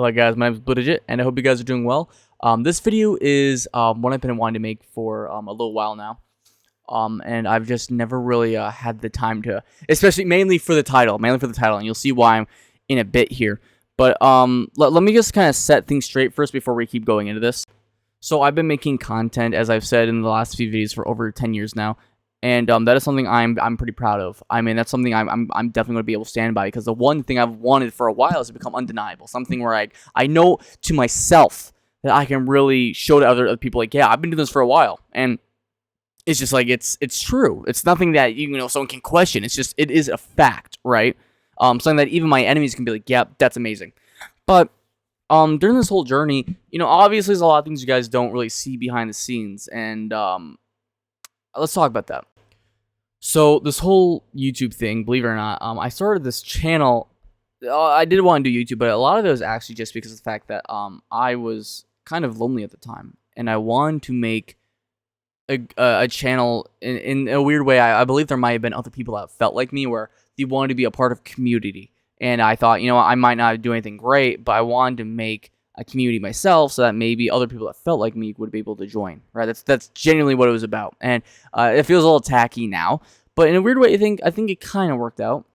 Hello guys, my name is Legit, and I hope you guys are doing well. This video is one I've been wanting to make for a little while now. And I've just never really had the time to, especially mainly for the title, and you'll see why I'm in a bit here. But let me just kind of set things straight first before we keep going into this. So I've been making content, as I've said in the last few videos, for over 10 years now. And that is something I'm pretty proud of. I mean, that's something I'm definitely going to be able to stand by, because the one thing I've wanted for a while is to become undeniable. Something where I know to myself that I can really show to other people, like, yeah, I've been doing this for a while. And it's just like, it's true. It's nothing that, someone can question. It's just, it is a fact, right? Something that even my enemies can be like, yeah, that's amazing. But during this whole journey, obviously there's a lot of things you guys don't really see behind the scenes. And let's talk about that. So this whole YouTube thing, believe it or not, I started this channel. I did want to do YouTube, but a lot of it was actually just because of the fact that I was kind of lonely at the time, and I wanted to make a channel in a weird way. I believe there might have been other people that felt like me, where they wanted to be a part of community. And I thought, I might not do anything great, but I wanted to make a community myself, so that maybe other people that felt like me would be able to join, right? That's genuinely what it was about. And it feels a little tacky now, but in a weird way, I think it kind of worked out.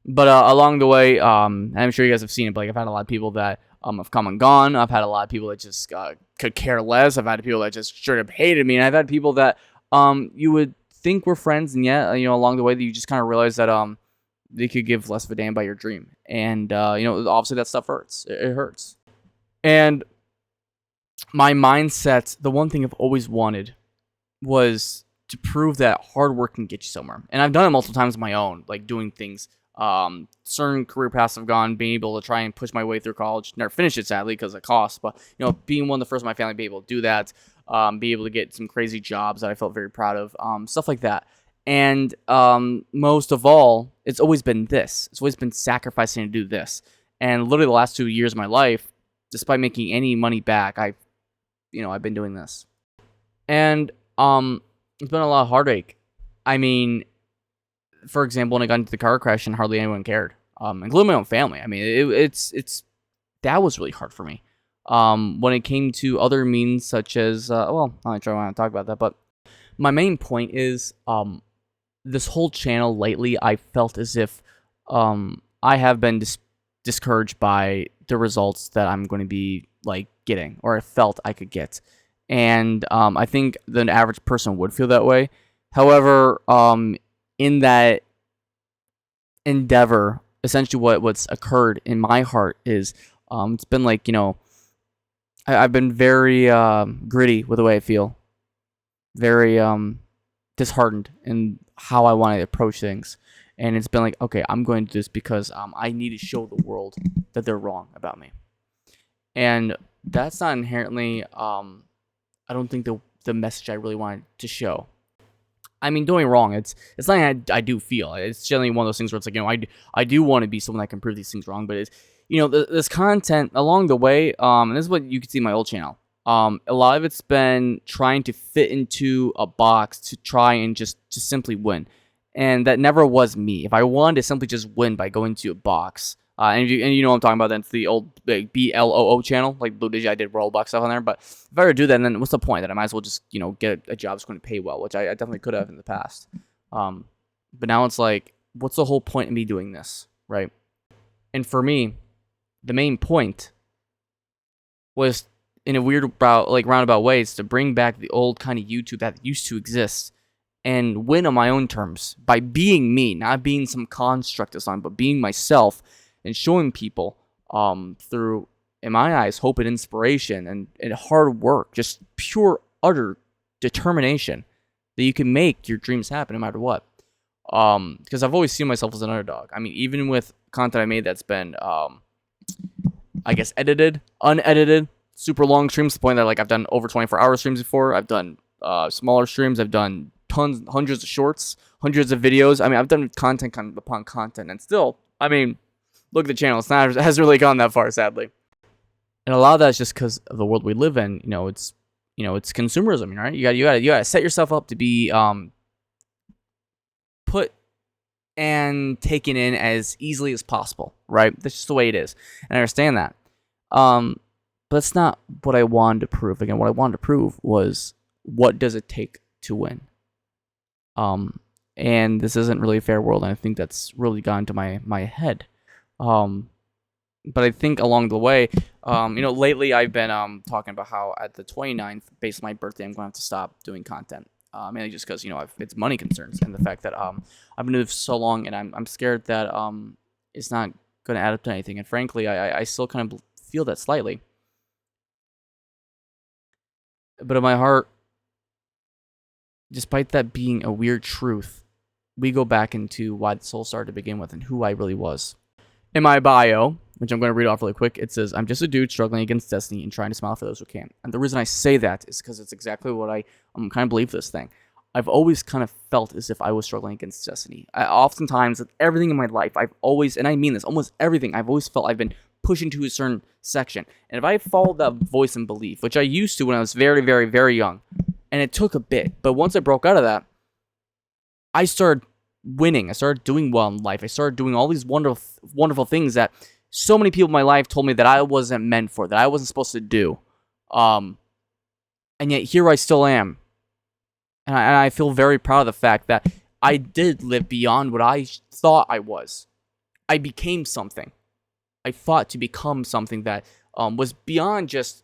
But along the way, I'm sure you guys have seen it, but like, I've had a lot of people that have come and gone. I've had a lot of people that just could care less. I've had people that just straight up hated me, and I've had people that you would think were friends, and yet along the way that you just kind of realize that they could give less of a damn about your dream. And obviously that stuff hurts. It hurts. And my mindset, the one thing I've always wanted, was to prove that hard work can get you somewhere. And I've done it multiple times on my own, like doing things. Certain career paths I've gone, being able to try and push my way through college. Never finished it, sadly, because of cost. But being one of the first in my family to be able to do that, be able to get some crazy jobs that I felt very proud of, stuff like that. And most of all, it's always been this. It's always been sacrificing to do this. And literally the last 2 years of my life, despite making any money back, I've been doing this. And it's been a lot of heartache. I mean, for example, when I got into the car crash and hardly anyone cared, including my own family. I mean, that was really hard for me. When it came to other means such as, I'm not sure I want to talk about that, but my main point is, this whole channel lately, I felt as if I have been discouraged by the results that I'm going to be getting, or I felt I could get. And I think the average person would feel that way. However, in that endeavor, essentially what's occurred in my heart is it's been like, I've been very gritty with the way I feel, very disheartened in how I want to approach things. And it's been like, okay, I'm going to do this because I need to show the world that they're wrong about me. And that's not inherently, I don't think the message I really wanted to show. I mean, doing wrong, it's something I do feel. It's generally one of those things where it's like, I do want to be someone that can prove these things wrong. But it's, this content along the way, and this is what you can see in my old channel. A lot of it's been trying to fit into a box to try and just simply win. And that never was me. If I wanted to simply just win by going to a box, and you know what I'm talking about, that's the old BLOO channel, like Blue Digi, I did Roblox stuff on there. But if I were to do that, then what's the point? That I might as well just get a job that's going to pay well, which I definitely could have in the past. But now it's like, what's the whole point of me doing this, right? And for me, the main point was, in a weird roundabout ways, to bring back the old kind of YouTube that used to exist and win on my own terms by being me, not being some construct of something, but being myself, and showing people through, in my eyes, hope and inspiration and hard work, just pure, utter determination, that you can make your dreams happen no matter what. Because I've always seen myself as an underdog. I mean, even with content I made that's been, I guess, edited, unedited, super long streams, to the point that I've done over 24-hour streams before. I've done smaller streams. I've done hundreds of shorts, hundreds of videos. I mean, I've done content upon content, and still, I mean, look at the channel. It hasn't really gone that far, sadly. And a lot of that is just because of the world we live in. It's consumerism, right? You gotta set yourself up to be put and taken in as easily as possible, right? That's just the way it is, and I understand that. But that's not what I wanted to prove. Again, what I wanted to prove was, what does it take to win? And this isn't really a fair world, and I think that's really gone to my head. But I think along the way, lately I've been talking about how at the 29th, based on my birthday, I'm going to have to stop doing content. Mainly just because, it's money concerns, and the fact that I've been doing this for so long, and I'm scared that it's not going to add up to anything. And frankly, I still kind of feel that slightly. But in my heart, despite that being a weird truth, we go back into why the soul started to begin with and who I really was. In my bio, which I'm going to read off really quick, it says, "I'm just a dude struggling against destiny and trying to smile for those who can." And the reason I say that is because it's exactly what I kind of believe this thing. I've always kind of felt as if I was struggling against destiny. Oftentimes, with everything in my life, I've always, and I mean this, almost everything, I've always felt I've been pushed into a certain section. And if I followed that voice and belief, which I used to when I was very, very, very young, and it took a bit, but once I broke out of that, I started winning. I started doing well in life. I started doing all these wonderful, wonderful things that so many people in my life told me that I wasn't meant for, that I wasn't supposed to do. And yet here I still am. And I feel very proud of the fact that I did live beyond what I thought I was. I became something. I fought to become something that was beyond just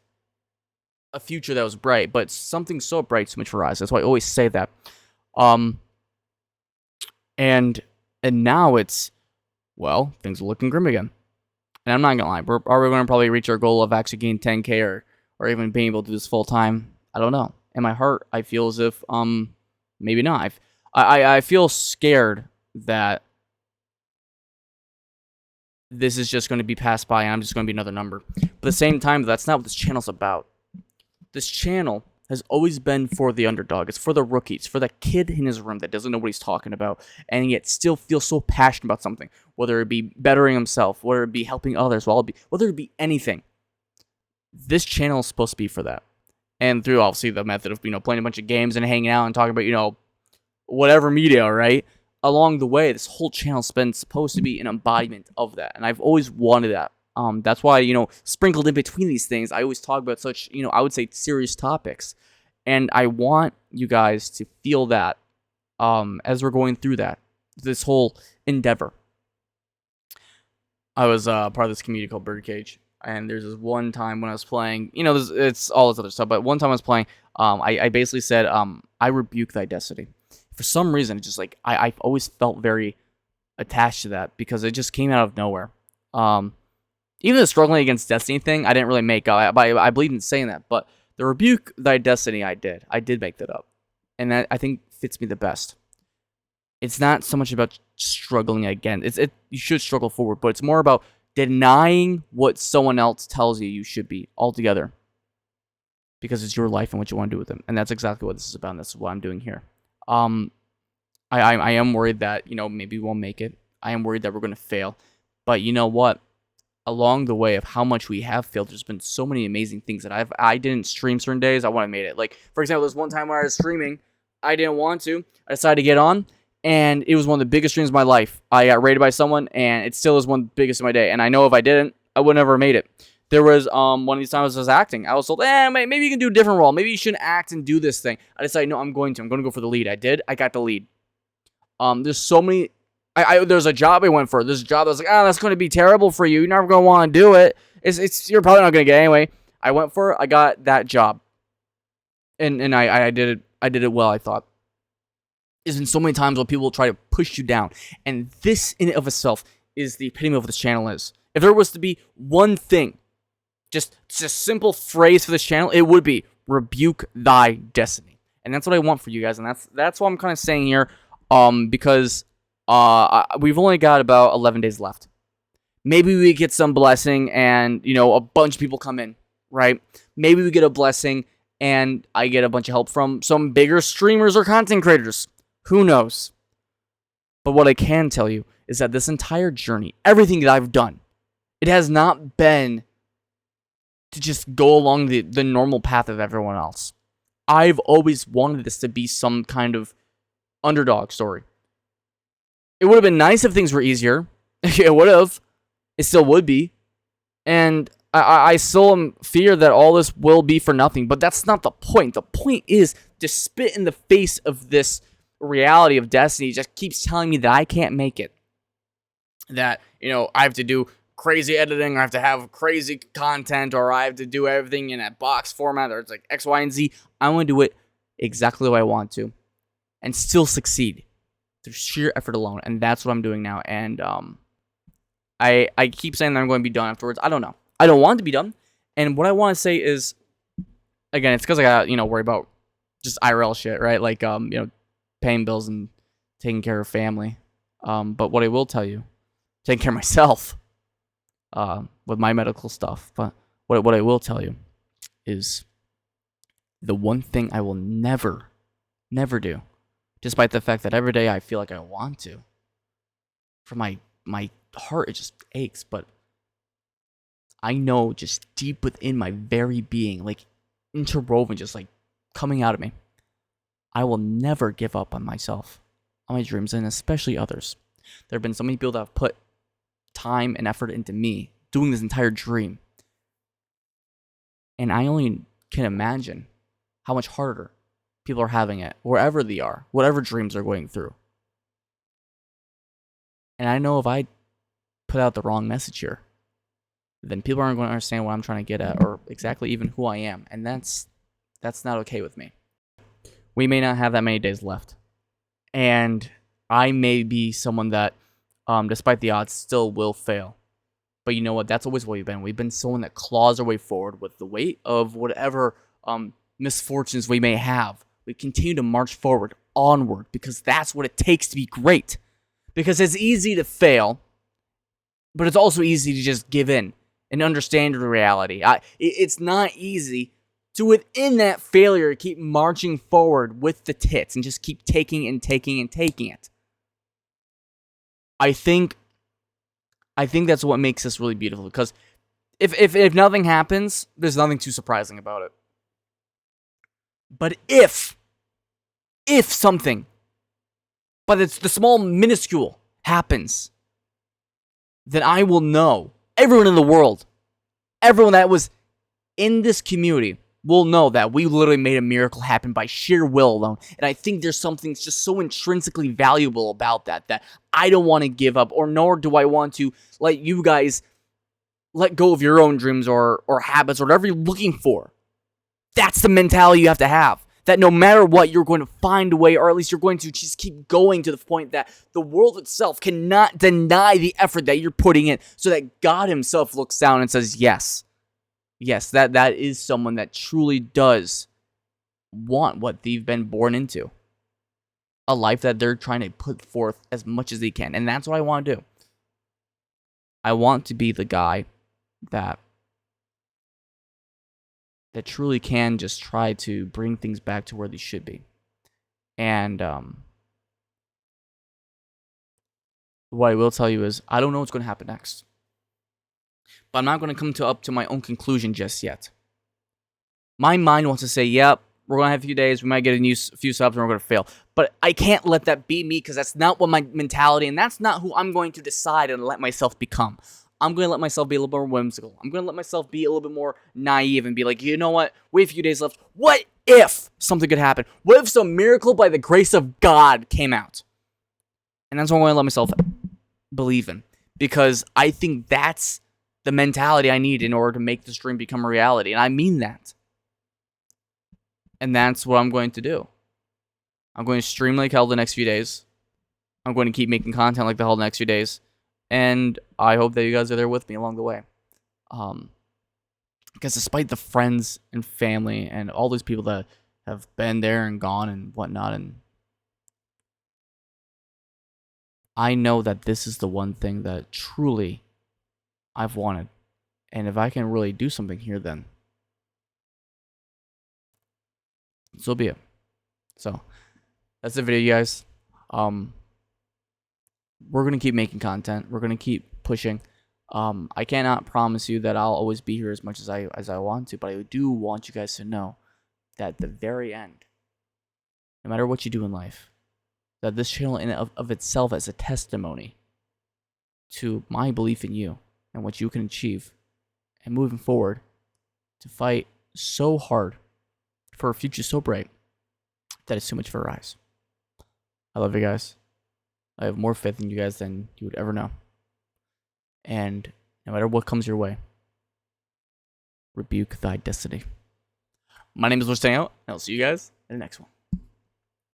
a future that was bright, but something so bright, so much for eyes. That's why I always say that. And now it's, well, things are looking grim again. And I'm not gonna lie, are we gonna probably reach our goal of actually getting 10K or even being able to do this full time? I don't know. In my heart, I feel as if maybe not. I feel scared that this is just going to be passed by and I'm just going to be another number. But at the same time, that's not what this channel's about. This channel has always been for the underdog. It's for the rookies, for the kid in his room that doesn't know what he's talking about, and yet still feels so passionate about something, whether it be bettering himself, whether it be helping others, whether it be anything. This channel is supposed to be for that. And through, obviously, the method of, playing a bunch of games and hanging out and talking about, whatever media, right? Along the way, this whole channel's been supposed to be an embodiment of that. And I've always wanted that. That's why, sprinkled in between these things, I always talk about such, I would say serious topics. And I want you guys to feel that as we're going through this whole endeavor. I was part of this community called Birdcage. And there's this one time when I was playing, it's all this other stuff, but one time I was playing, I basically said, I rebuke thy destiny. For some reason, it's just like, I've always felt very attached to that because it just came out of nowhere. Even the struggling against destiny thing, I didn't really make up. I believe in saying that, but the rebuke thy destiny, I did make that up. And that, I think, fits me the best. It's not so much about struggling again. You should struggle forward, but it's more about denying what someone else tells you should be altogether. Because it's your life and what you want to do with them. And that's exactly what this is about, and that's what I'm doing here. I am worried that, maybe we won't make it. I am worried that we're going to fail. But you know what? Along the way of how much we have failed, there's been so many amazing things that I didn't stream certain days. I would have made it. Like, for example, there's one time when I was streaming, I didn't want to. I decided to get on, and it was one of the biggest streams of my life. I got rated by someone, and it still is one of the biggest of my day. And I know if I didn't, I would never have made it. There was one of these times I was acting. I was told, maybe you can do a different role. Maybe you shouldn't act and do this thing. I decided, no, I'm going to go for the lead. I did. I got the lead. There's so many. There's a job I went for. There's a job that was like, that's going to be terrible for you. You're never going to want to do it. You're probably not going to get it anyway. I went for it. I got that job. And I did it. I did it well, I thought. There's been so many times when people try to push you down. And this in and of itself is the epitome of what this channel is. If there was to be one thing, just a simple phrase for this channel, it would be rebuke thy destiny. And that's what I want for you guys. And that's what I'm kind of saying here. Because we've only got about 11 days left. Maybe we get some blessing and, a bunch of people come in, right? Maybe we get a blessing and I get a bunch of help from some bigger streamers or content creators. Who knows? But what I can tell you is that this entire journey, everything that I've done, it has not been to just go along the normal path of everyone else. I've always wanted this to be some kind of underdog story. It would have been nice if things were easier. It would have. It still would be. And I still am fear that all this will be for nothing, but that's not the point. The point is to spit in the face of this reality of destiny. It just keeps telling me that I can't make it. That, I have to do crazy editing, or I have to have crazy content, or I have to do everything in a box format, or it's like X, Y, and Z. I want to do it exactly the way I want to and still succeed through sheer effort alone. And that's what I'm doing now. And I keep saying that I'm going to be done afterwards. I don't know. I don't want to be done. And what I want to say is, again, it's because I got, worry about just IRL shit, right? Like, paying bills and taking care of family. But what I will tell you, taking care of myself with my medical stuff. But what I will tell you is the one thing I will never do, despite the fact that every day I feel like I want to. For my heart, it just aches, but I know just deep within my very being, like interwoven, just like coming out of me, I will never give up on myself, on my dreams, and especially others. There have been so many people that have put time and effort into me doing this entire dream. And I only can imagine how much harder people are having it, wherever they are, whatever dreams they're going through. And I know if I put out the wrong message here, then people aren't going to understand what I'm trying to get at, or exactly even who I am. And that's not okay with me. We may not have that many days left. And I may be someone that, despite the odds, still will fail. But you know what? That's always what we've been. We've been someone that claws our way forward with the weight of whatever misfortunes we may have. We continue to march forward, onward, because that's what it takes to be great. Because it's easy to fail, but it's also easy to just give in and understand the reality. It's not easy to, within that failure, keep marching forward with the tits and just keep taking and taking and taking it. I think that's what makes this really beautiful, because if nothing happens, there's nothing too surprising about it. But if something, but it's the small minuscule, happens, then I will know, everyone in the world, everyone that was in this community will know that we literally made a miracle happen by sheer will alone. And I think there's something just so intrinsically valuable about that I don't want to give up, or nor do I want to let you guys let go of your own dreams or habits or whatever you're looking for. That's the mentality you have to have. That no matter what, you're going to find a way, or at least you're going to just keep going to the point that the world itself cannot deny the effort that you're putting in, so that God himself looks down and says, yes, that is someone that truly does want what they've been born into. A life that they're trying to put forth as much as they can. And that's what I want to do. I want to be the guy that truly can just try to bring things back to where they should be. And what I will tell you is, I don't know what's going to happen next. But I'm not going to come up to my own conclusion just yet. My mind wants to say, yep, we're going to have a few days, we might get a few subs, and we're going to fail. But I can't let that be me, because that's not what my mentality, and that's not who I'm going to decide and let myself become. I'm going to let myself be a little more whimsical. I'm going to let myself be a little bit more naive and be like, you know what? We have a few days left. What if something could happen? What if some miracle by the grace of God came out? And that's what I'm going to let myself believe in. Because I think that's the mentality I need in order to make this dream become a reality. And I mean that. And that's what I'm going to do. I'm going to stream like hell the next few days. I'm going to keep making content like the hell the next few days. And I hope that you guys are there with me along the way. Because despite the friends and family and all those people that have been there and gone and whatnot, and I know that this is the one thing that truly I've wanted. And if I can really do something here, then so be it. So that's the video, you guys. We're going to keep making content. We're going to keep pushing. I cannot promise you that I'll always be here as much as I want to, but I do want you guys to know that at the very end, no matter what you do in life, that this channel in of itself is a testimony to my belief in you and what you can achieve and moving forward to fight so hard for a future so bright that is too much for our eyes. I love you guys. I have more faith in you guys than you would ever know. And no matter what comes your way, rebuke thy destiny. My name is Staying Out, and I'll see you guys in the next one.